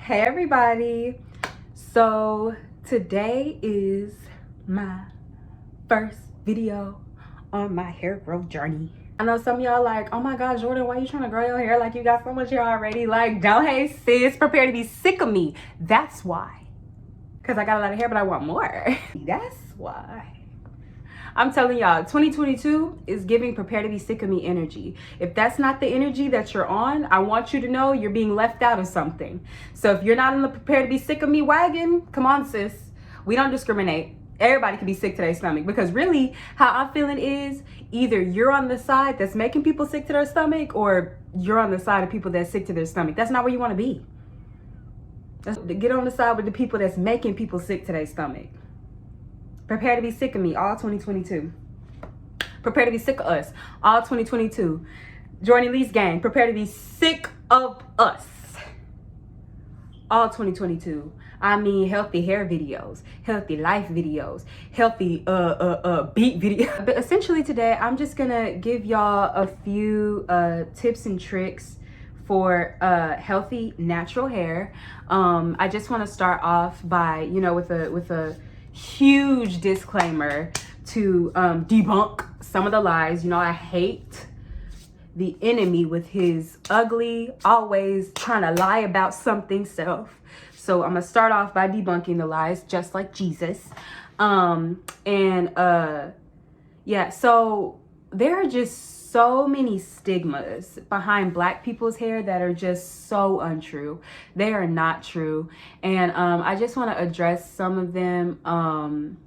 Hey everybody. So today is my first video on my hair growth journey. I know some of y'all like, oh my god, Jordan, why you trying to grow your hair like you got so much hair already? Like, don't hate sis, prepare to be sick of me. That's why. Because I got a lot of hair, but I want more. That's why. I'm telling y'all, 2022 is giving prepare to be sick of me energy. If that's not the energy that you're on, I want you to know you're being left out of something. So if you're not in the prepare to be sick of me wagon, come on, sis. We don't discriminate. Everybody can be sick to their stomach, because really how I'm feeling is either you're on the side that's making people sick to their stomach, or you're on the side of people that's sick to their stomach. That's not where you want to be. Get on the side with the people that's making people sick to their stomach. Prepare to be sick of me all 2022. Prepare to be sick of us all 2022. Jordan Lee's gang, prepare to be sick of us all 2022. I mean, healthy hair videos, healthy life videos, healthy beat videos. But essentially today, I'm just gonna give y'all a few tips and tricks for healthy natural hair. I just want to start off by, with a huge disclaimer to debunk some of the lies. I hate the enemy with his ugly, always trying to lie about something self. So I'm gonna start off by debunking the lies, just like Jesus. Yeah, so there are just so many stigmas behind Black people's hair that are just so untrue. They are not true. And I just want to address some of them.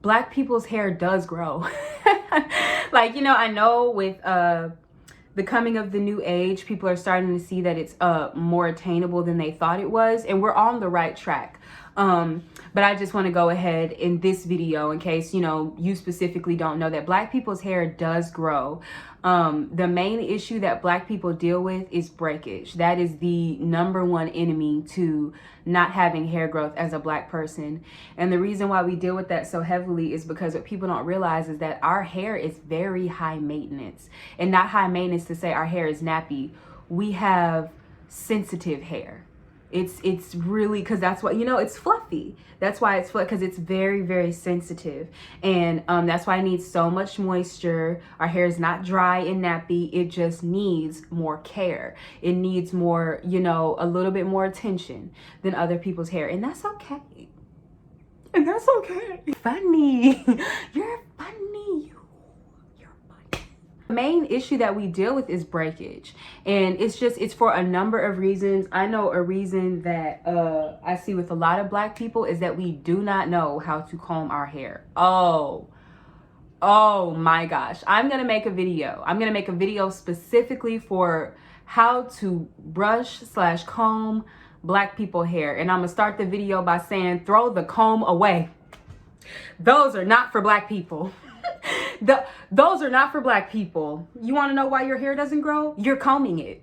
Black people's hair does grow. I know with the coming of the new age, people are starting to see that it's more attainable than they thought it was, and we're on the right track. But I just want to go ahead in this video, in case you specifically don't know, that Black people's hair does grow. The main issue that Black people deal with is breakage. That is the #1 enemy to not having hair growth as a Black person. And the reason why we deal with that so heavily is because what people don't realize is that our hair is very high maintenance. And not high maintenance to say our hair is nappy. We have sensitive hair. It's really, because that's what, it's fluffy. That's why it's fluffy, because it's very, very sensitive. And that's why it needs so much moisture. Our hair is not dry and nappy. It just needs more care. It needs more, a little bit more attention than other people's hair. And that's okay. And that's okay. Funny. You're funny. The main issue that we deal with is breakage, and it's for a number of reasons. I know a reason that I see with a lot of Black people is that we do not know how to comb our hair. Oh my gosh. I'm gonna make a video specifically for how to brush/comb Black people hair, and I'm gonna start the video by saying, throw the comb away. Those are not for Black people. Those are not for Black people. You want to know why your hair doesn't grow? You're combing it.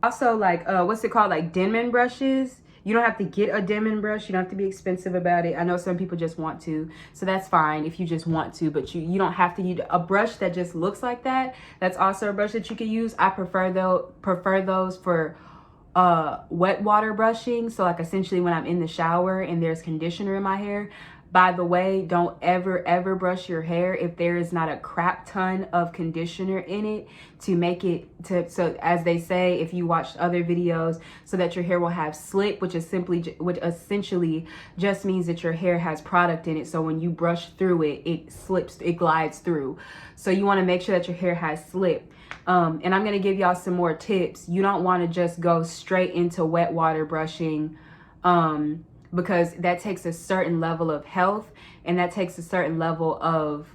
Also, what's it called? Like Denman brushes. You don't have to get a Denman brush. You don't have to be expensive about it. I know some people just want to, so that's fine if you just want to, but you don't have to use a brush that just looks like that. That's also a brush that you can use. I prefer those for wet water brushing. So essentially when I'm in the shower and there's conditioner in my hair. By the way, don't ever brush your hair if there is not a crap ton of conditioner in it to make it so as they say, if you watched other videos, so that your hair will have slip, which essentially just means that your hair has product in it. So when you brush through it, it glides through. So you want to make sure that your hair has slip. And I'm going to give y'all some more tips. You don't want to just go straight into wet water brushing, because that takes a certain level of health, and that takes a certain level of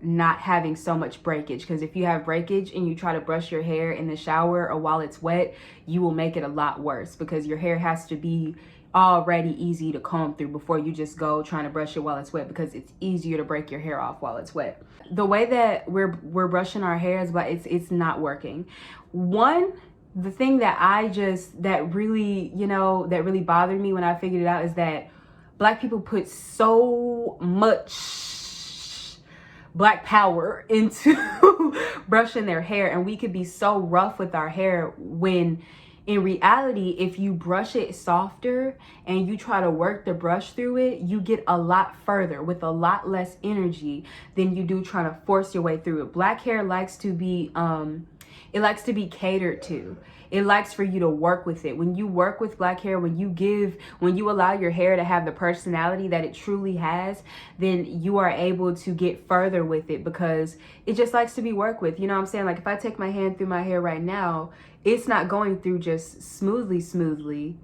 not having so much breakage. Because if you have breakage and you try to brush your hair in the shower or while it's wet, you will make it a lot worse, because your hair has to be already easy to comb through before you just go trying to brush it while it's wet, because it's easier to break your hair off while it's wet. The way that we're brushing our hair is, but it's not working. The thing that really bothered me when I figured it out is that Black people put so much Black power into brushing their hair, and we could be so rough with our hair when in reality, if you brush it softer and you try to work the brush through it, you get a lot further with a lot less energy than you do trying to force your way through it. Black hair likes to be it likes to be catered to. It likes for you to work with it. When you work with black hair, when you allow your hair to have the personality that it truly has, then you are able to get further with it because it just likes to be worked with. You know what I'm saying? Like if I take my hand through my hair right now, it's not going through just smoothly.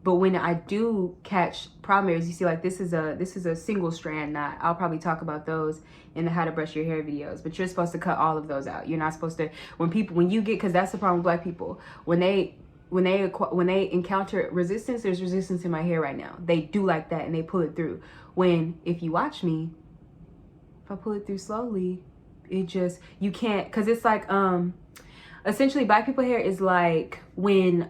But when I do catch primaries, you see like this is a single strand knot. I'll probably talk about those in the how to brush your hair videos, but you're supposed to cut all of those out. You're not supposed to, when you get, because that's the problem with black people. When they encounter resistance, there's resistance in my hair right now. They do like that and they pull it through. When, if you watch me, if I pull it through slowly, it just, you can't, because it's like, essentially black people hair is like when,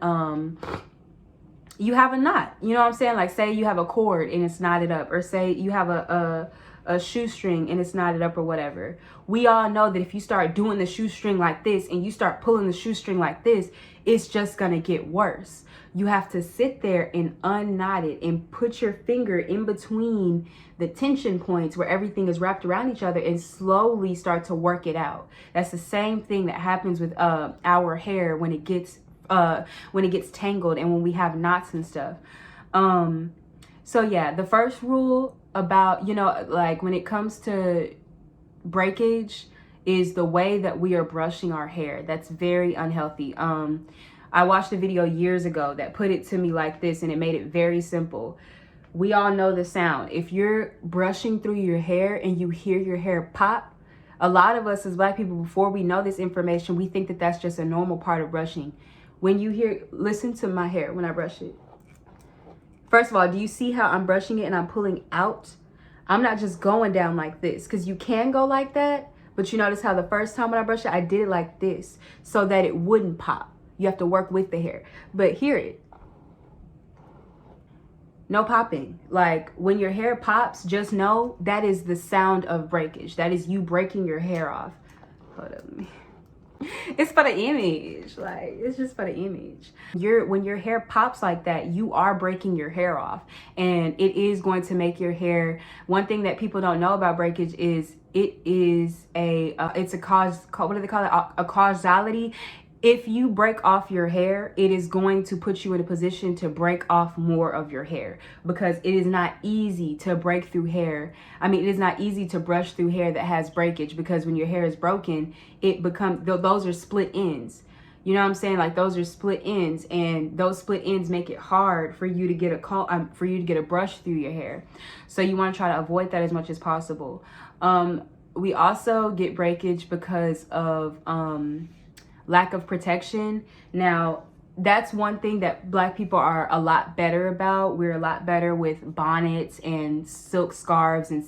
you have a knot, you know what I'm saying? Like say you have a cord and it's knotted up, or say you have a shoestring and it's knotted up or whatever. We all know that if you start doing the shoestring like this and you start pulling the shoestring like this, it's just gonna get worse. You have to sit there and unknot it and put your finger in between the tension points where everything is wrapped around each other and slowly start to work it out. That's the same thing that happens with our hair when it gets tangled and when we have knots and stuff. So yeah, the first rule about, you know, like when it comes to breakage is the way that we are brushing our hair. That's very unhealthy. I watched a video years ago that put it to me like this, and it made it very simple. We all know the sound. If you're brushing through your hair and you hear your hair pop, a lot of us as black people, before we know this information, we think that that's just a normal part of brushing. When you listen to my hair when I brush it. First of all, do you see how I'm brushing it and I'm pulling out? I'm not just going down like this, because you can go like that, but you notice how the first time when I brushed it, I did it like this so that it wouldn't pop. You have to work with the hair, but hear it. No popping. Like when your hair pops, just know that is the sound of breakage. That is you breaking your hair off. Hold up. It's for the image. Like it's just for the image. When your hair pops like that, you are breaking your hair off, and it is going to make your hair. One thing that people don't know about breakage is it is it's a cause. What do they call it? A causality. If you break off your hair, it is going to put you in a position to break off more of your hair, because it is not easy to break through hair. I mean, it is not easy to brush through hair that has breakage, because when your hair is broken, it becomes, those are split ends. You know what I'm saying? Like those are split ends, and those split ends make it hard for you to get a brush through your hair. So you want to try to avoid that as much as possible. We also get breakage because of lack of protection. Now, that's one thing that black people are a lot better about. We're a lot better with bonnets and silk scarves and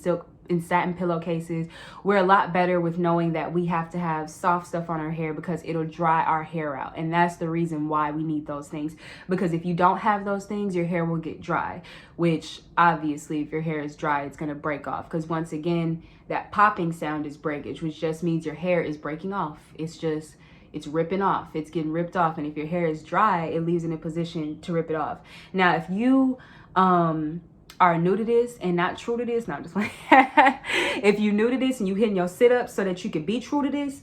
satin pillowcases. We're a lot better with knowing that we have to have soft stuff on our hair because it'll dry our hair out. And that's the reason why we need those things. Because if you don't have those things, your hair will get dry, which obviously if your hair is dry, it's going to break off. Because once again, that popping sound is breakage, which just means your hair is breaking off. It's ripping off. It's getting ripped off. And if your hair is dry, it leaves in a position to rip it off. Now, if you are new to this and not true to this, no, I'm just like, if you new to this and you hitting your sit-ups so that you can be true to this,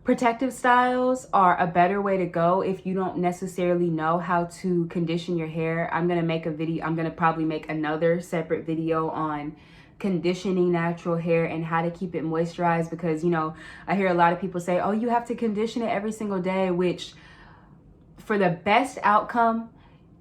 protective styles are a better way to go if you don't necessarily know how to condition your hair. I'm going to make a video. I'm going to probably make another separate video on conditioning natural hair and how to keep it moisturized, because, you know, I hear a lot of people say, oh, you have to condition it every single day, which for the best outcome,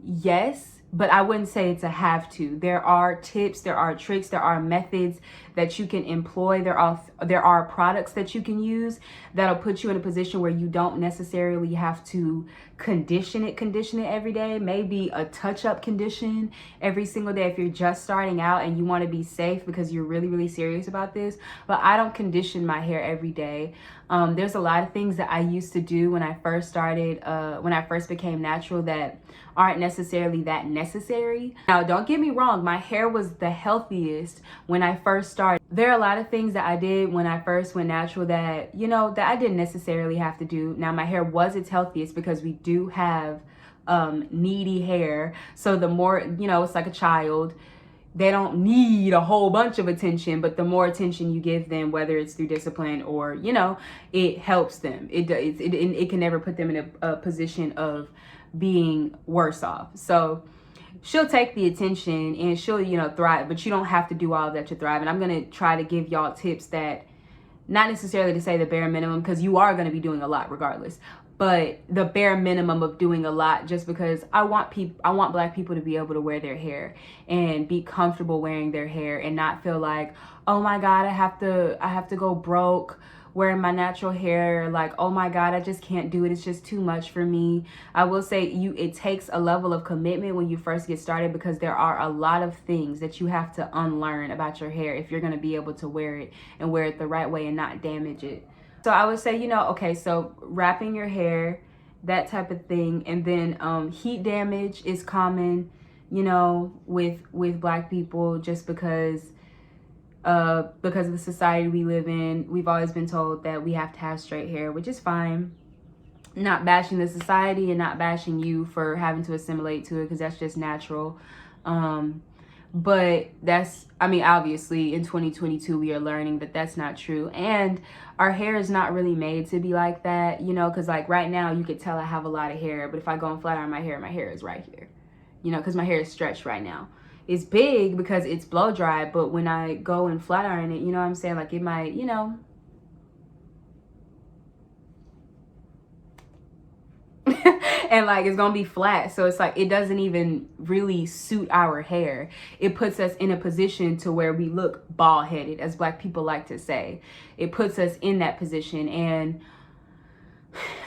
yes, but I wouldn't say it's a have to. There are tips, there are tricks, there are methods that you can employ. There are products that you can use that'll put you in a position where you don't necessarily have to condition it every day. Maybe a touch-up condition every single day if you're just starting out and you want to be safe because you're really, really serious about this. But I don't condition my hair every day. There's a lot of things that I used to do when I first started, when I first became natural, that aren't necessarily that necessary. Now, don't get me wrong, my hair was the healthiest when I first started. There are a lot of things that I did when I first went natural that, you know, that I didn't necessarily have to do. Now, my hair was its healthiest because we do have needy hair. So the more, you know, it's like a child. They don't need a whole bunch of attention, but the more attention you give them, whether it's through discipline or, you know, it helps them. It can never put them in a position of being worse off. So she'll take the attention and she'll, you know, thrive, but you don't have to do all of that to thrive. And I'm going to try to give y'all tips that, not necessarily to say the bare minimum, because you are going to be doing a lot regardless, but the bare minimum of doing a lot, just because I want Black people to be able to wear their hair and be comfortable wearing their hair and not feel like, oh my God, I have to go broke wearing my natural hair. Like, oh my God, I just can't do it. It's just too much for me. I will say it takes a level of commitment when you first get started, because there are a lot of things that you have to unlearn about your hair if you're going to be able to wear it and wear it the right way and not damage it. So I would say, you know, okay, so wrapping your hair, that type of thing. And then heat damage is common, you know, with Black people, just because of the society we live in. We've always been told that we have to have straight hair, which is fine. Not bashing the society and not bashing you for having to assimilate to it, because that's just natural. But that's, I mean, obviously in 2022 we are learning that that's not true, and our hair is not really made to be like that, you know, because like right now you could tell I have a lot of hair, but if I go and flat iron my hair is right here, you know, because my hair is stretched right now. It's big because it's blow dry, but when I go and flat iron it, you know what I'm saying, like it might, you know, and like it's gonna be flat, so it's like it doesn't even really suit our hair. It puts us in a position to where we look bald headed, as Black people like to say. It puts us in that position, and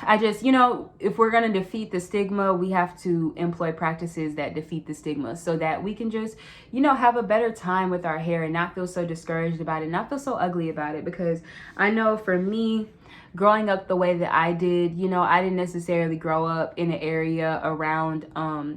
I just, you know, if we're going to defeat the stigma, we have to employ practices that defeat the stigma, so that we can just, you know, have a better time with our hair and not feel so discouraged about it, not feel so ugly about it. Because I know for me, growing up the way that I did, you know, I didn't necessarily grow up in an area around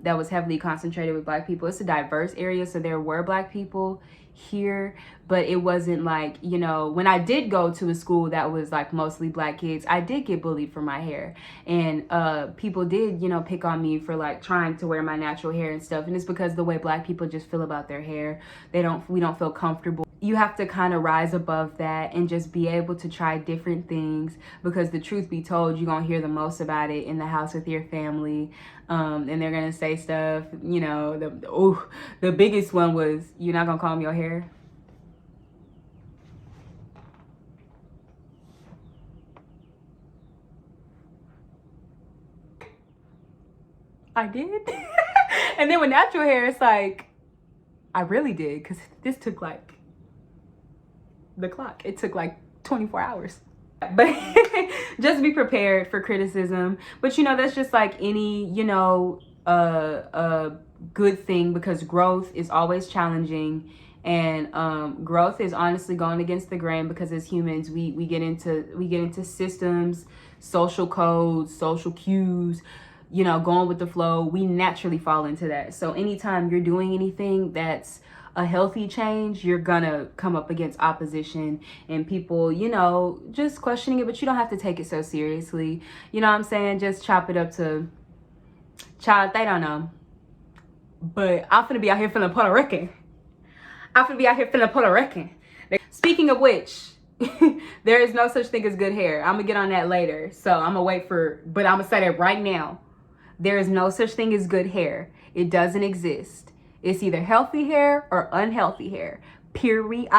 that was heavily concentrated with Black people. It's a diverse area, so there were Black people here, but it wasn't like, you know, when I did go to a school that was like mostly Black kids, I did get bullied for my hair, and people did, you know, pick on me for like trying to wear my natural hair and stuff. And it's because the way Black people just feel about their hair, we don't feel comfortable. You have to kind of rise above that and just be able to try different things, because the truth be told, you're gonna hear the most about it in the house with your family. And they're gonna say stuff, you know, the biggest one was, you're not gonna comb your hair. I did. And then with natural hair, it's like, I really did, because this took like the clock. It took like 24 hours. But just be prepared for criticism. But you know, that's just like any, you know, good thing, because growth is always challenging. And growth is honestly going against the grain, because as humans, we get into systems, social codes, social cues, you know, going with the flow. We naturally fall into that. So anytime you're doing anything that's a healthy change, you're gonna come up against opposition and people, you know, just questioning it. But you don't have to take it so seriously. You know what I'm saying? Just chop it up to, child, they don't know. But I'm finna be out here feeling Puerto Rican. Speaking of which, there is no such thing as good hair. I'm gonna get on that later. So I'm gonna wait but I'm gonna say that right now. There is no such thing as good hair. It doesn't exist. It's either healthy hair or unhealthy hair. Period.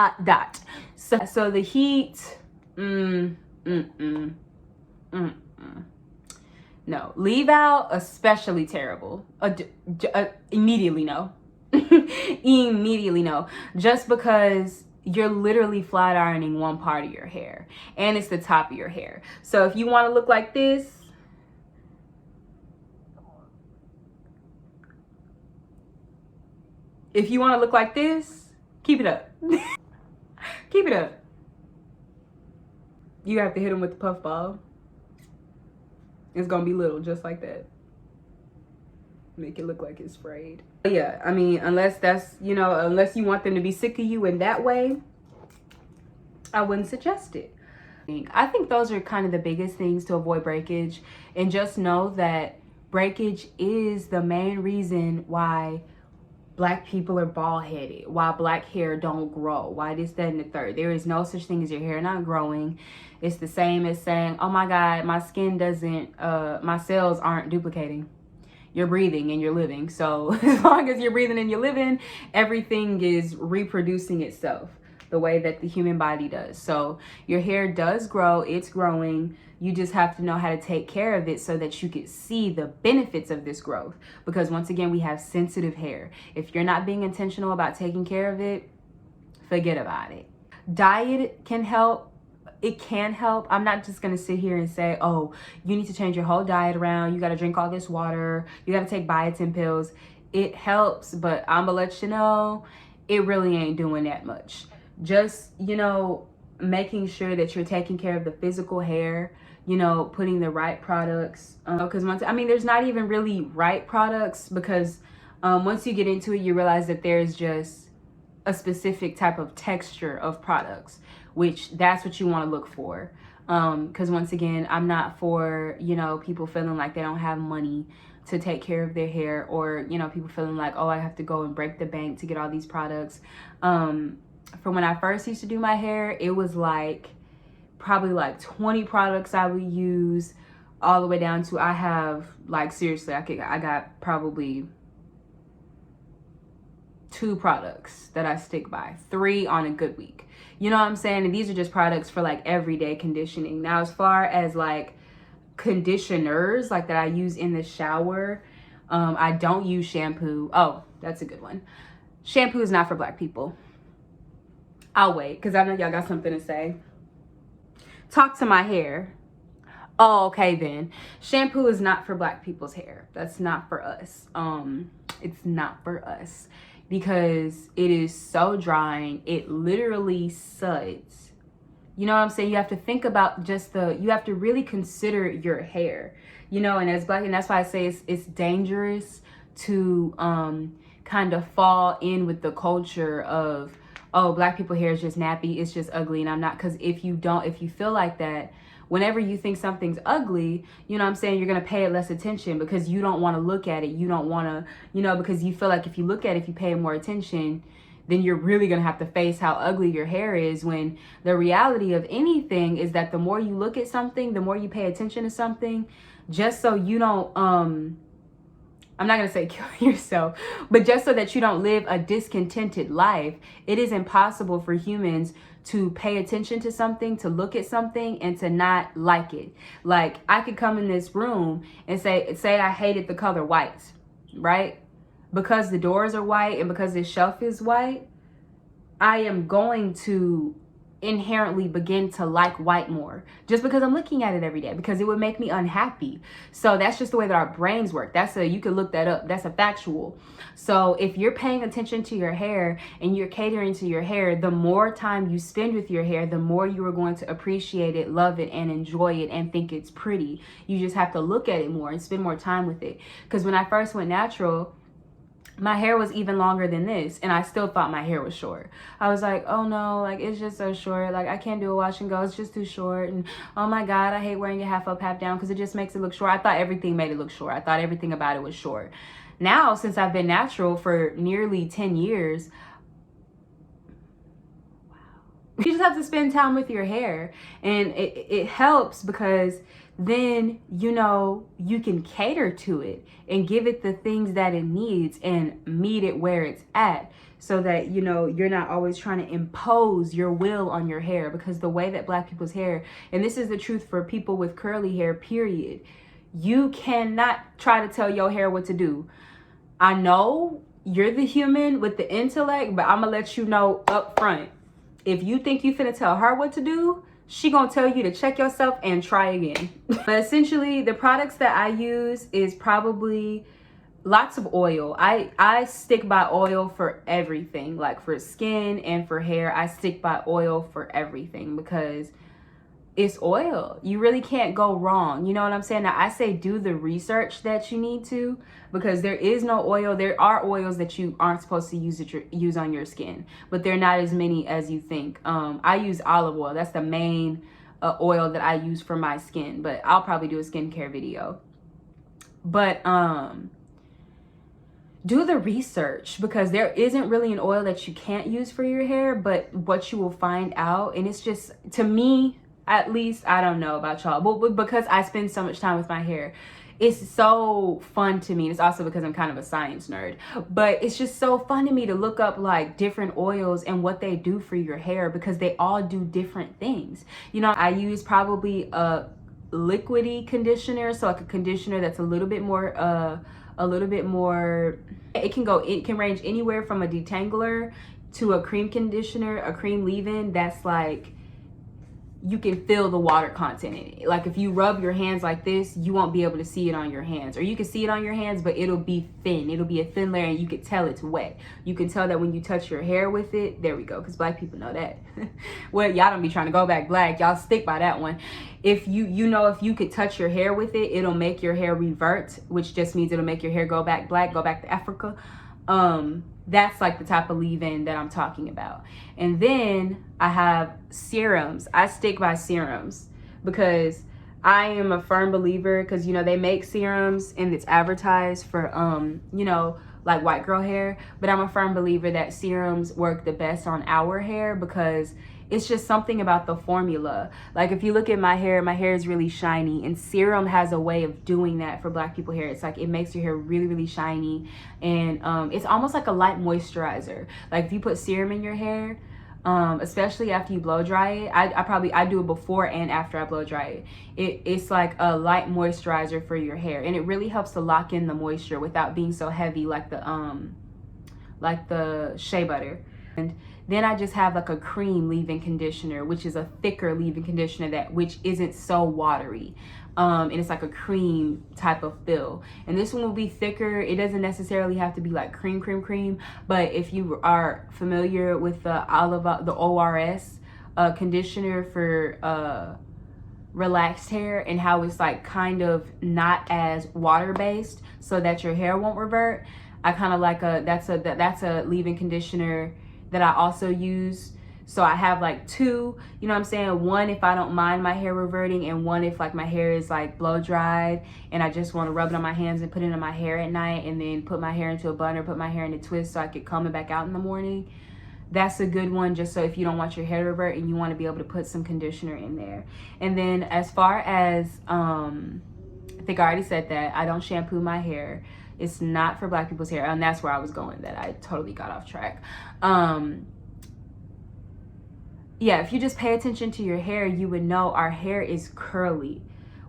So the heat, no. Leave out, especially terrible. Immediately no. Immediately no. Just because you're literally flat ironing one part of your hair, and it's the top of your hair. So if you want to look like this, keep it up. Keep it up. You have to hit them with the puff ball. It's gonna be little, just like that. Make it look like it's frayed. But yeah, I mean, unless that's, you know, unless you want them to be sick of you in that way, I wouldn't suggest it. I think those are kind of the biggest things to avoid breakage. And just know that breakage is the main reason why Black people are bald-headed, why Black hair don't grow, why this, that, and the third. There is no such thing as your hair not growing. It's the same as saying, oh my God, my skin doesn't, my cells aren't duplicating. You're breathing and you're living. So as long as you're breathing and you're living, everything is reproducing itself the way that the human body does. So your hair does grow, it's growing. You just have to know how to take care of it so that you can see the benefits of this growth. Because once again, we have sensitive hair. If you're not being intentional about taking care of it, forget about it. Diet can help. It can help. I'm not just gonna sit here and say, oh, you need to change your whole diet around. You gotta drink all this water. You gotta take biotin pills. It helps, but I'm gonna let you know, it really ain't doing that much. Just, you know, making sure that you're taking care of the physical hair, you know, putting the right products. Because there's not even really right products, because once you get into it, you realize that there's just a specific type of texture of products, which that's what you want to look for. Because once again, I'm not for, you know, people feeling like they don't have money to take care of their hair, or, you know, people feeling like, oh, I have to go and break the bank to get all these products. From when I first used to do my hair, it was like probably like 20 products I would use, all the way down to, I have, like, seriously, I got probably 2 products that I stick by, 3 on a good week. You know what I'm saying? And these are just products for like everyday conditioning. Now, as far as like conditioners, like that I use in the shower, I don't use shampoo. Oh, that's a good one. Shampoo is not for Black people. I'll wait, because I know y'all got something to say. Talk to my hair. Oh, okay then. Shampoo is not for Black people's hair. That's not for us. It's not for us, because it is so drying. It literally suds. You know what I'm saying? You have to think about you have to really consider your hair, you know, and as Black, and that's why I say it's dangerous to kind of fall in with the culture of, oh, Black people hair is just nappy, it's just ugly, and I'm not. Because if you feel like that, whenever you think something's ugly, you know what I'm saying, you're going to pay it less attention, because you don't want to look at it. You don't want to, you know, because you feel like if you look at it, if you pay more attention, then you're really going to have to face how ugly your hair is, when the reality of anything is that the more you look at something, the more you pay attention to something, just so you don't, I'm not going to say kill yourself, but just so that you don't live a discontented life. It is impossible for humans to pay attention to something, to look at something, and to not like it. Like, I could come in this room and say I hated the color white, right? Because the doors are white and because this shelf is white, I am going to inherently begin to like white more, just because I'm looking at it every day, because it would make me unhappy. So that's just the way that our brains work. You can look that up. That's a factual. So if you're paying attention to your hair and you're catering to your hair, the more time you spend with your hair, the more you are going to appreciate it, love it, and enjoy it, and think it's pretty. You just have to look at it more and spend more time with it. Because when I first went natural, my hair was even longer than this, and I still thought my hair was short. I was like, oh no, like, it's just so short. Like, I can't do a wash and go. It's just too short. And oh my God, I hate wearing it half up, half down, because it just makes it look short. I thought everything made it look short. I thought everything about it was short. Now, since I've been natural for nearly 10 years, you just have to spend time with your hair, and it helps, because then, you know, you can cater to it and give it the things that it needs and meet it where it's at, so that, you know, you're not always trying to impose your will on your hair. Because the way that Black people's hair, and this is the truth for people with curly hair, period, you cannot try to tell your hair what to do. I know you're the human with the intellect, but I'm gonna let you know up front, if you think you finna tell her what to do, she gonna tell you to check yourself and try again. But essentially, the products that I use is probably lots of oil. I stick by oil for everything, like for skin and for hair. I stick by oil for everything, because it's oil. You really can't go wrong. You know what I'm saying? Now, I say do the research that you need to, because there is no oil. There are oils that you aren't supposed to use on your skin, but they're not as many as you think. I use olive oil. That's the main oil that I use for my skin, but I'll probably do a skincare video. But do the research, because there isn't really an oil that you can't use for your hair, but what you will find out, and it's just, to me at least, I don't know about y'all, but because I spend so much time with my hair, it's so fun to me. It's also because I'm kind of a science nerd, but it's just so fun to me to look up like different oils and what they do for your hair, because they all do different things. You know, I use probably a liquidy conditioner, so like a conditioner that's a little bit more it can range anywhere from a detangler to a cream conditioner, a cream leave-in that's like, you can feel the water content in it. Like if you rub your hands like this, you won't be able to see it on your hands, or you can see it on your hands, but it'll be thin. It'll be a thin layer, and you can tell it's wet. You can tell that when you touch your hair with it. There we go, because black people know that. Well, y'all don't be trying to go back black. Y'all stick by that one. If if you could touch your hair with it, it'll make your hair revert, which just means it'll make your hair go back black, go back to Africa. That's like the type of leave-in that I'm talking about. And then I have serums. I stick by serums because I am a firm believer, because you know they make serums and it's advertised for like white girl hair, but I'm a firm believer that serums work the best on our hair, because it's just something about the formula. Like if you look at my hair is really shiny, and serum has a way of doing that for black people hair. It's like it makes your hair really, really shiny, and it's almost like a light moisturizer. Like if you put serum in your hair, especially after you blow dry it, I do it before and after I blow dry it. It's like a light moisturizer for your hair, and it really helps to lock in the moisture without being so heavy like the shea butter. And then I just have like a cream leave-in conditioner, which is a thicker leave-in conditioner which isn't so watery. And it's like a cream type of feel. And this one will be thicker. It doesn't necessarily have to be like cream, but if you are familiar with the ORS conditioner for relaxed hair, and how it's like kind of not as water-based so that your hair won't revert, I kind of like that's a leave-in conditioner that I also use. So I have like two, you know what I'm saying? One if I don't mind my hair reverting, and one if like my hair is like blow dried and I just want to rub it on my hands and put it in my hair at night, and then put my hair into a bun or put my hair in a twist so I could comb it back out in the morning. That's a good one, just so if you don't want your hair to revert and you want to be able to put some conditioner in there. And then as far as, I think I already said that I don't shampoo my hair. It's not for black people's hair, and that's where I was going, that I totally got off track. Yeah, if you just pay attention to your hair, you would know our hair is curly,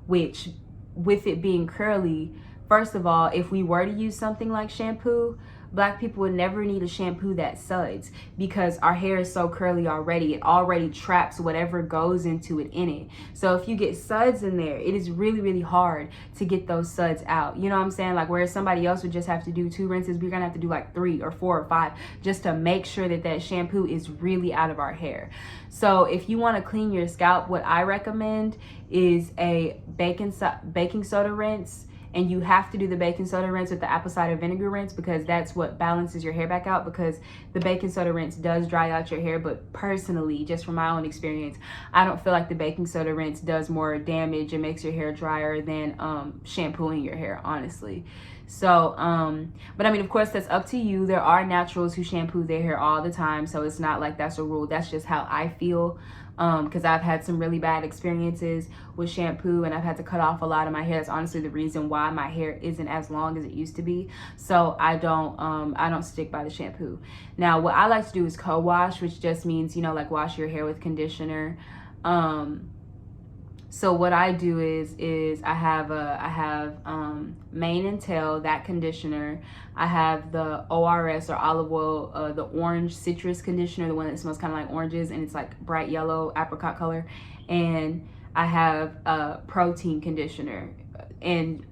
which with it being curly, first of all, if we were to use something like shampoo, black people would never need a shampoo that suds, because our hair is so curly already. It already traps whatever goes into it in it. So if you get suds in there, it is really, really hard to get those suds out. You know what I'm saying? Like whereas somebody else would just have to do 2 rinses, we're gonna have to do like 3 or 4 or 5 just to make sure that shampoo is really out of our hair. So if you want to clean your scalp, what I recommend is a baking soda rinse. And you have to do the baking soda rinse with the apple cider vinegar rinse, because that's what balances your hair back out, because the baking soda rinse does dry out your hair. But personally, just from my own experience, I don't feel like the baking soda rinse does more damage and makes your hair drier than shampooing your hair, honestly. So, but I mean, of course, that's up to you. There are naturals who shampoo their hair all the time, so it's not like that's a rule. That's just how I feel. Because I've had some really bad experiences with shampoo, and I've had to cut off a lot of my hair. That's honestly the reason why my hair isn't as long as it used to be. So I don't stick by the shampoo. Now, what I like to do is co-wash, which just means, you know, like wash your hair with conditioner. So what I do is I have mane and tail, that conditioner. I have the ORS or olive oil, the orange citrus conditioner, the one that smells kind of like oranges and it's like bright yellow apricot color. And I have a protein conditioner. And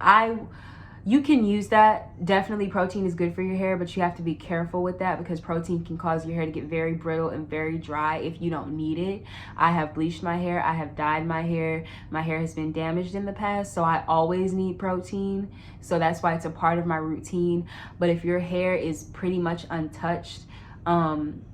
You can use that. Definitely protein is good for your hair, but you have to be careful with that because protein can cause your hair to get very brittle and very dry if you don't need it. I have bleached my hair. I have dyed my hair. My hair has been damaged in the past, so I always need protein. So that's why it's a part of my routine. But if your hair is pretty much untouched,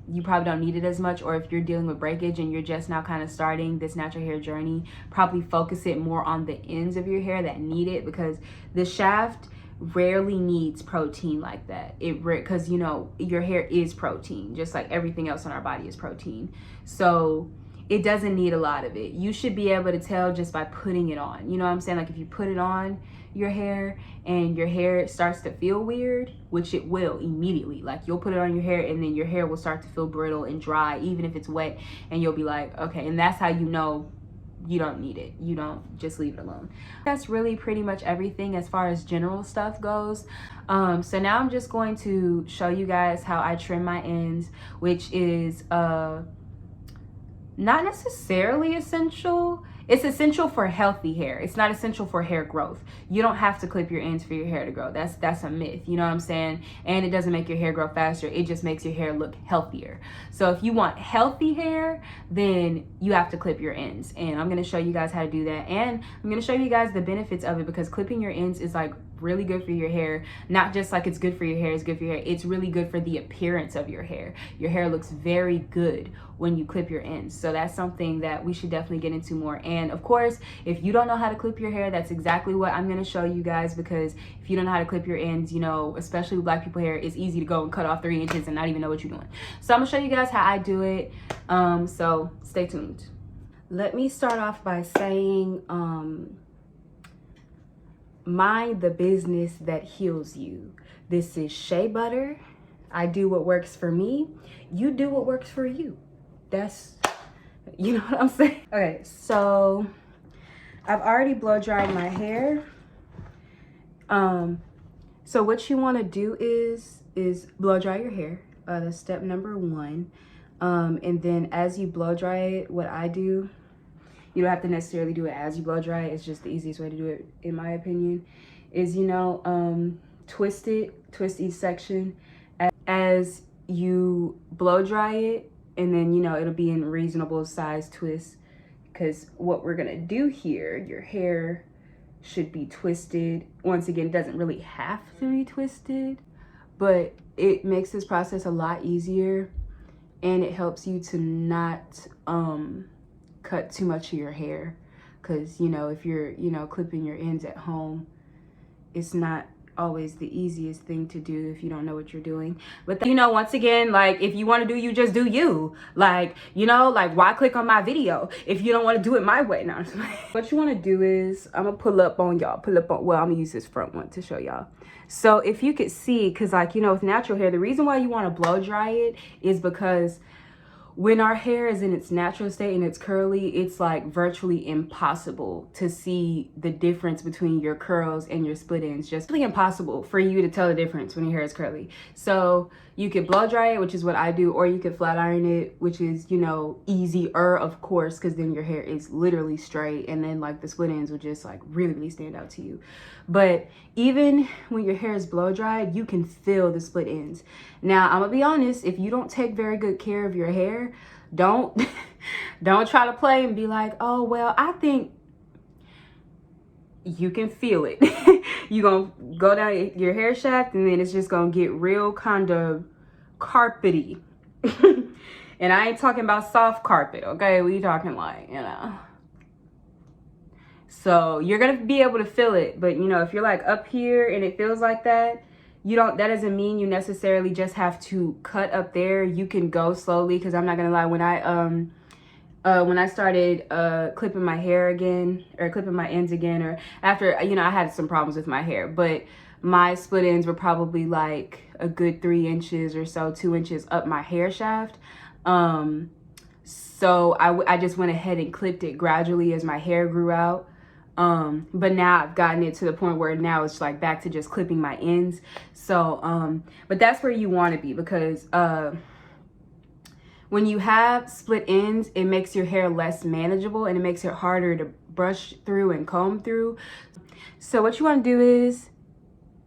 you probably don't need it as much. Or if you're dealing with breakage and you're just now kind of starting this natural hair journey, probably focus it more on the ends of your hair that need it, because the shaft rarely needs protein like that. Because you know, your hair is protein, just like everything else on our body is protein. So it doesn't need a lot of it. You should be able to tell just by putting it on. You know what I'm saying? Like if you put it on your hair and your hair starts to feel weird, which it will immediately, like you'll put it on your hair and then your hair will start to feel brittle and dry, even if it's wet, and you'll be like, okay. And that's how you know you don't need it. You don't, just leave it alone. That's really pretty much everything as far as general stuff goes. So now I'm just going to show you guys how I trim my ends, which is not necessarily essential. It's essential for healthy hair. It's not essential for hair growth. You don't have to clip your ends for your hair to grow. That's a myth, you know what I'm saying? And it doesn't make your hair grow faster. It just makes your hair look healthier. So if you want healthy hair, then you have to clip your ends. And I'm gonna show you guys how to do that. And I'm gonna show you guys the benefits of it, because clipping your ends is like really good for your hair. Not just like it's good for your hair, it's good for your hair. It's really good for the appearance of your hair. Your hair looks very good when you clip your ends. So that's something that we should definitely get into more. And of course, if you don't know how to clip your hair, that's exactly what I'm gonna show you guys, because if you don't know how to clip your ends, you know, especially with black people hair, it's easy to go and cut off 3 inches and not even know what you're doing. So I'm gonna show you guys how I do it. So stay tuned. Let me start off by saying, mind the business that heals you. This is Shea Butter. I do what works for me. You do what works for you. That's, you know what I'm saying? Okay, so I've already blow dried my hair. So what you want to do is blow dry your hair. That's step number 1. And then as you blow dry it, what I do, you don't have to necessarily do it as you blow dry it. It's just the easiest way to do it, in my opinion, is, you know, twist each section as you blow dry it, and then, you know, it'll be in reasonable size twists, because what we're gonna do here, your hair should be twisted. Once again, it doesn't really have to be twisted, but it makes this process a lot easier, and it helps you to not cut too much of your hair, because, you know, if you're, you know, clipping your ends at home, it's not always the easiest thing to do if you don't know what you're doing. But you know, once again, like, if you want to do you, just do you. Like, you know, like, why click on my video if you don't want to do it my way? Now, what you want to do is, I'm gonna pull up on y'all, well, I'm gonna use this front one to show y'all. So if you could see, because, like, you know, with natural hair, the reason why you want to blow dry it is because when our hair is in its natural state and it's curly, it's like virtually impossible to see the difference between your curls and your split ends. Just really impossible for you to tell the difference when your hair is curly. So you could blow dry it, which is what I do, or you could flat iron it, which is, you know, easier, of course, because then your hair is literally straight, and then like the split ends would just like really stand out to you. But even when your hair is blow dried, you can feel the split ends. Now, I'm gonna be honest, if you don't take very good care of your hair, don't try to play and be like, oh, well, I think. You can feel it. You're gonna go down your hair shaft, and then it's just gonna get real kind of carpety. And I ain't talking about soft carpet, okay? We talking like, you know. So you're gonna be able to feel it, but, you know, if you're like up here and it feels like that, that doesn't mean you necessarily just have to cut up there. You can go slowly, because I'm not gonna lie, when I started clipping my hair again, or clipping my ends again, or after, you know, I had some problems with my hair, but my split ends were probably like a good 3 inches or so, 2 inches up my hair shaft. So I just went ahead and clipped it gradually as my hair grew out. But now I've gotten it to the point where now it's like back to just clipping my ends. So, but that's where you want to be, because, when you have split ends, it makes your hair less manageable, and it makes it harder to brush through and comb through. So what you want to do is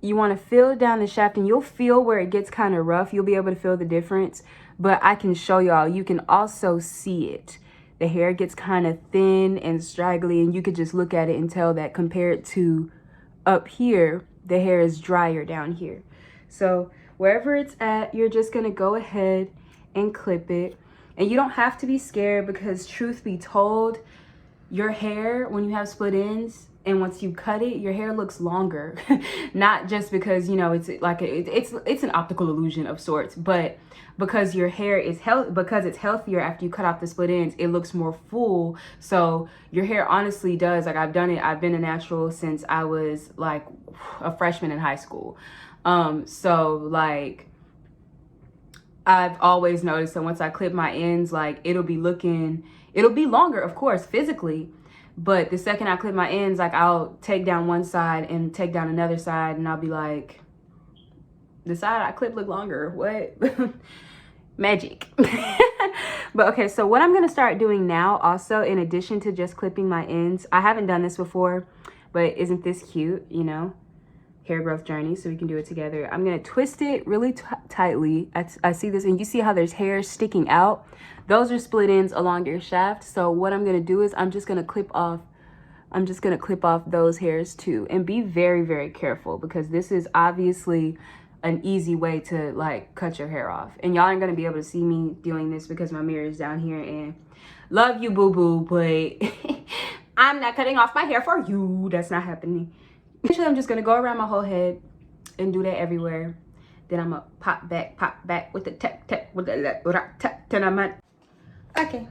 you want to feel down the shaft, and you'll feel where it gets kind of rough. You'll be able to feel the difference, but I can show y'all. You can also see it. The hair gets kind of thin and straggly, and you could just look at it and tell that compared to up here, the hair is drier down here. So wherever it's at, you're just gonna go ahead and clip it. And you don't have to be scared, because truth be told, your hair, when you have split ends and once you cut it, your hair looks longer. Not just because, you know, it's like it's an optical illusion of sorts, but because your hair is because it's healthier after you cut off the split ends, it looks more full. So your hair honestly does, like, I've done it, I've been a natural since I was like a freshman in high school. So like, I've always noticed that once I clip my ends, like, it'll be longer, of course, physically. But the second I clip my ends, like, I'll take down one side and take down another side, and I'll be like, the side I clipped look longer. What? Magic. But okay, so what I'm gonna start doing now, also, in addition to just clipping my ends, I haven't done this before, but isn't this cute, you know? Hair growth journey, so we can do it together. I'm gonna twist it really tightly. I see this, and you see how there's hair sticking out? Those are split ends along your shaft. So what I'm gonna do is I'm just gonna clip off those hairs too. And be very, very careful, because this is obviously an easy way to like cut your hair off. And y'all aren't gonna be able to see me doing this because my mirror is down here, and love you, boo-boo, but I'm not cutting off my hair for you. That's not happening. Actually, I'm just gonna go around my whole head and do that everywhere. Then I'm gonna pop back with the tap with the tap. Okay,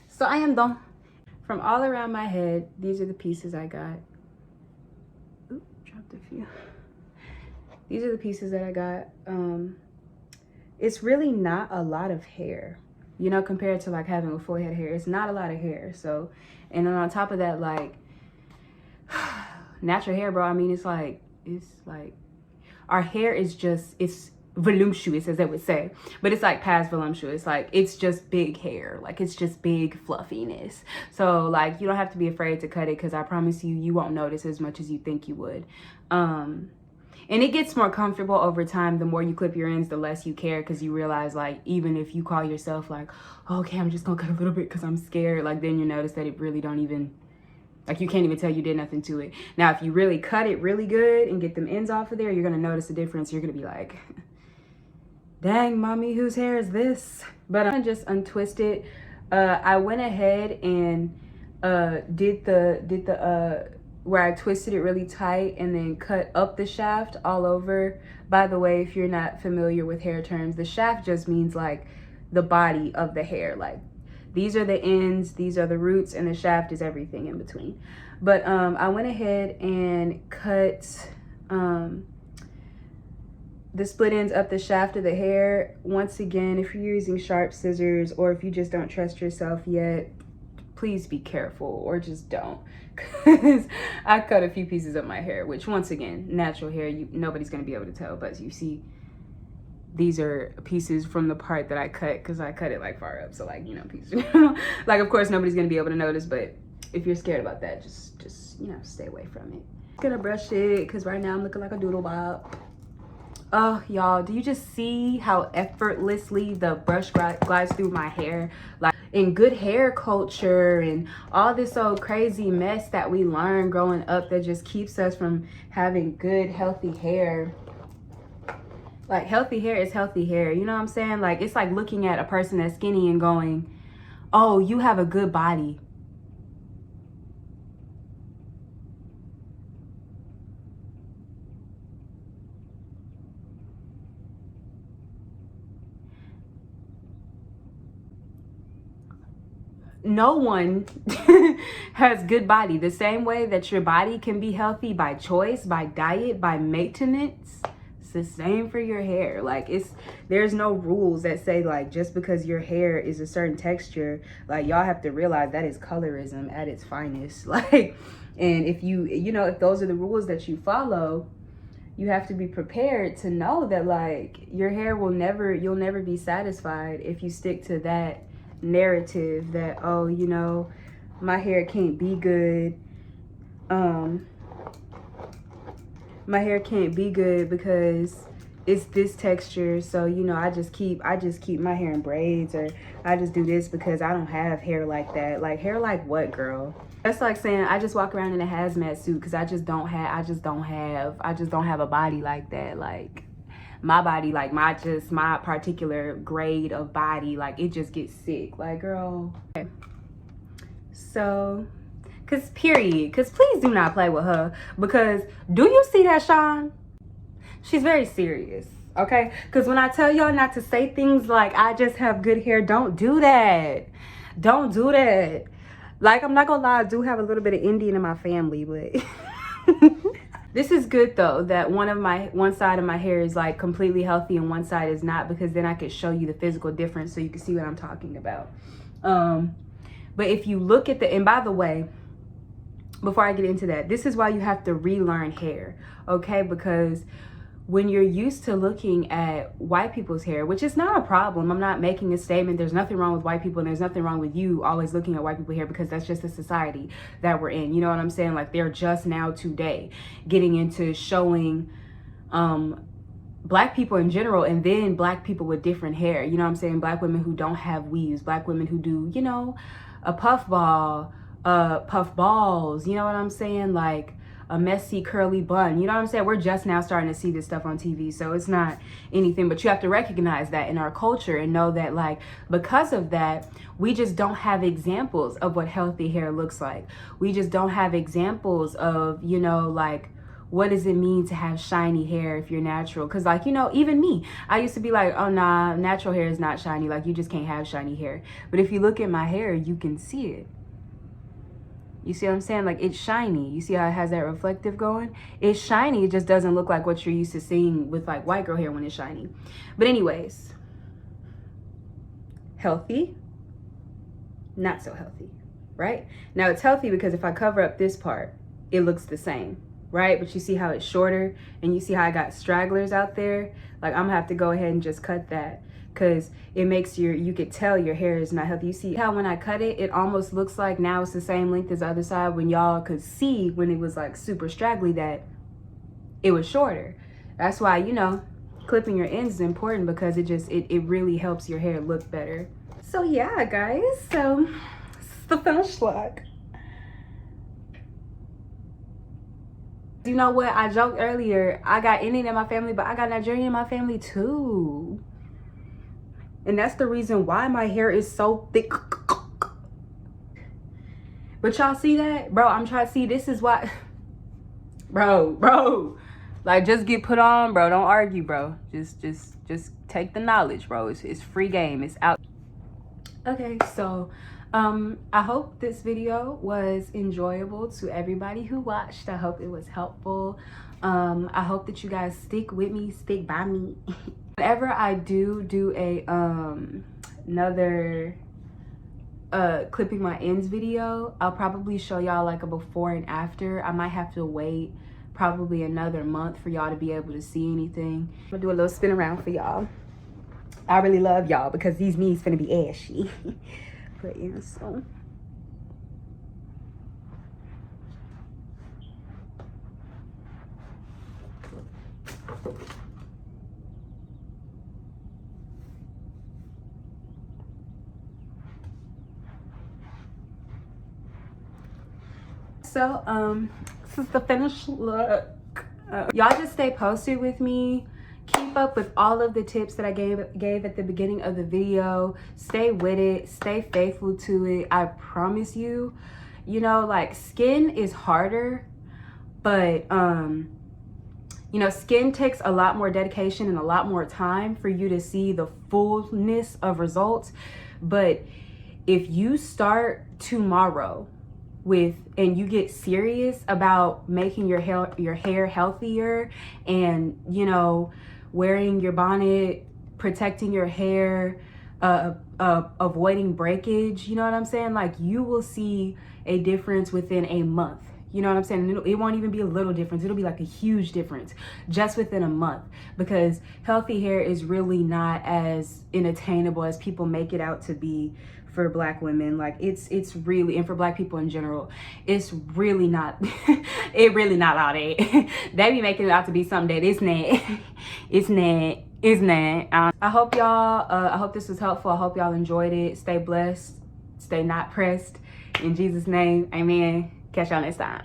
so I am done. From all around my head, these are the pieces I got. Oop, dropped a few. These are the pieces that I got. It's really not a lot of hair, you know, compared to like having a full head of hair. It's not a lot of hair. So, and then on top of that, like, natural hair, bro, I mean, it's like our hair is just, it's voluptuous, as they would say, but it's like past voluptuous. Like, it's just big hair, like, it's just big fluffiness. So like, you don't have to be afraid to cut it, because I promise you, you won't notice as much as you think you would. And it gets more comfortable over time. The more you clip your ends, the less you care, because you realize, like, even if you call yourself like, okay, I'm just gonna cut a little bit because I'm scared, like, then you notice that it really don't even, like, you can't even tell you did nothing to it. Now, if you really cut it really good and get them ends off of there, you're gonna notice the difference. You're gonna be like, dang, mommy, whose hair is this? But I'm gonna just untwist it. I went ahead and did the where I twisted it really tight and then cut up the shaft all over. By the way, if you're not familiar with hair terms, the shaft just means like the body of the hair. Like, these are the ends, these are the roots, and the shaft is everything in between. But I went ahead and cut the split ends up the shaft of the hair. Once again, if you're using sharp scissors, or if you just don't trust yourself yet, please be careful, or just don't, because I cut a few pieces of my hair, which, once again, natural hair, nobody's gonna be able to tell, but you see, these are pieces from the part that I cut, because I cut it like far up, so like, you know, pieces. Like, of course, nobody's gonna be able to notice, but if you're scared about that, just you know, stay away from it. I'm gonna brush it, because right now I'm looking like a doodle bob. Oh, y'all, do you just see how effortlessly the brush glides through my hair? Like, in good hair culture and all this old crazy mess that we learn growing up that just keeps us from having good, healthy hair. Like, healthy hair is healthy hair, you know what I'm saying? Like, it's like looking at a person that's skinny and going, oh, you have a good body. No one has good body. The same way that your body can be healthy by choice, by diet, by maintenance, it's the same for your hair. Like, there's no rules that say, like, just because your hair is a certain texture, like, y'all have to realize that is colorism at its finest. Like, and if you know, if those are the rules that you follow, you have to be prepared to know that, like, your hair you'll never be satisfied if you stick to that narrative that, oh, you know, my hair can't be good, my hair can't be good because it's this texture. So, you know, I just keep my hair in braids, or I just do this because I don't have hair like that. Like, hair like what, girl? That's like saying I just walk around in a hazmat suit because I just don't have a body like that. Like, my body, like my particular grade of body, like it just gets sick. Like, girl. Okay. So, cause please do not play with her, because do you see that shine? She's very serious, okay? Because when I tell y'all not to say things like I just have good hair, don't do that. Don't do that. Like, I'm not gonna lie, I do have a little bit of Indian in my family, but this is good though, that one side of my hair is like completely healthy and one side is not, because then I could show you the physical difference so you can see what I'm talking about. But if you look at and by the way, before I get into that, this is why you have to relearn hair, okay? Because when you're used to looking at white people's hair, which is not a problem, I'm not making a statement, there's nothing wrong with white people and there's nothing wrong with you always looking at white people's hair, because that's just the society that we're in. You know what I'm saying? Like, they're just now today getting into showing black people in general, and then black people with different hair. You know what I'm saying? Black women who don't have weaves, black women who do, you know, a puff balls, you know what I'm saying? Like, a messy curly bun, you know what I'm saying? We're just now starting to see this stuff on TV, so it's not anything, but you have to recognize that in our culture and know that, like, because of that, we just don't have examples of what healthy hair looks like. We just don't have examples of, you know, like, what does it mean to have shiny hair if you're natural? Because, like, you know, even me, I used to be like, oh nah, natural hair is not shiny, like, you just can't have shiny hair. But if you look at my hair, you can see it. You see what I'm saying? Like, it's shiny. You see how it has that reflective going? It's shiny. It just doesn't look like what you're used to seeing with, like, white girl hair when it's shiny. But anyways, healthy, not so healthy, right? Now, it's healthy because if I cover up this part, it looks the same, right? But you see how it's shorter, and you see how I got stragglers out there? Like, I'm gonna have to go ahead and just cut that, because it makes you could tell your hair is not healthy. You see how when I cut it, it almost looks like now it's the same length as the other side, when y'all could see when it was like super straggly that it was shorter. That's why, you know, clipping your ends is important, because it really helps your hair look better. So yeah, guys, so it's the finished look. You know what? I joked earlier, I got Indian in my family, but I got Nigerian in my family too. And that's the reason why my hair is so thick. But y'all see that? Bro, I'm trying to see, this is why. Bro. Like, just get put on, bro. Don't argue, bro. Just take the knowledge, bro. It's free game. It's out. Okay, so I hope this video was enjoyable to everybody who watched. I hope it was helpful. I hope that you guys stick with me, stick by me. Whenever I do a another clipping my ends video, I'll probably show y'all like a before and after. I might have to wait probably another month for y'all to be able to see anything. I'm gonna do a little spin around for y'all. I really love y'all because these knees finna be ashy. But yeah, so. So, this is the finished look. Y'all just stay posted with me. Keep up with all of the tips that I gave at the beginning of the video. Stay with it. Stay faithful to it. I promise you, you know, like, skin is harder, but, you know, skin takes a lot more dedication and a lot more time for you to see the fullness of results. But if you start tomorrow and you get serious about making your hair healthier, and, you know, wearing your bonnet, protecting your hair, avoiding breakage, you know what I'm saying? Like, you will see a difference within a month. You know what I'm saying? And it won't even be a little difference. It'll be like a huge difference just within a month, because healthy hair is really not as unattainable as people make it out to be for Black women. Like it's really, and for Black people in general, it's really not, it really not all that. They be making it out to be something that it's not. It's not. I hope y'all, I hope this was helpful. I hope y'all enjoyed it. Stay blessed. Stay not pressed. In Jesus' name, amen. Catch y'all next time.